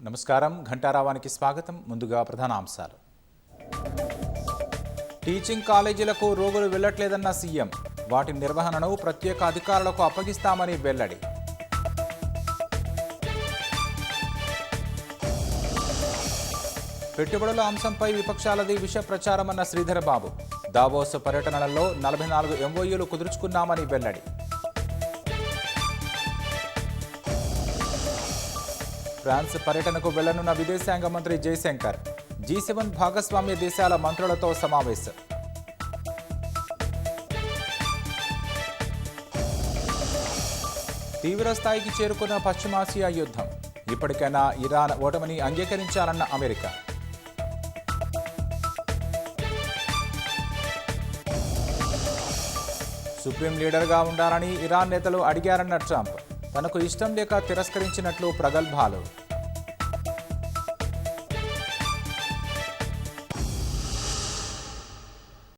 నమస్కారం ఘంటారావానికి స్వాగతం. ముందుగా ప్రధానాంశాలు. టీచింగ్ కాలేజీలకు రోగులు వెళ్లట్లేదన్న సీఎం. వాటి నిర్వహణను ప్రత్యేక అధికారులకు అప్పగిస్తామని వెల్లడి. పెట్టుబడుల అంశంపై విపక్షాలది విష ప్రచారమన్న శ్రీధరబాబు. దావోస్ పర్యటనలలో 44 ఎంఓయూలు కుదుర్చుకున్నామని వెల్లడి. ఫ్రాన్స్ పర్యటనకు వెళ్లనున్న విదేశాంగ మంత్రి జయశంకర్. G7 భాగస్వామ్య దేశాల మంత్రులతో సమావేశం. తీవ్ర స్థాయికి చేరుకున్న పశ్చిమాసియా యుద్ధం. ఇప్పటికైనా ఇరాన్ ఓటమిని అంగీకరించాలన్న అమెరికా. సుప్రీం లీడర్గా ఉండాలని ఇరాన్ నేతలు అడిగారన్న ట్రంప్. తనకు ఇష్టం లేక తిరస్కరించినట్లు ప్రగల్భాలు.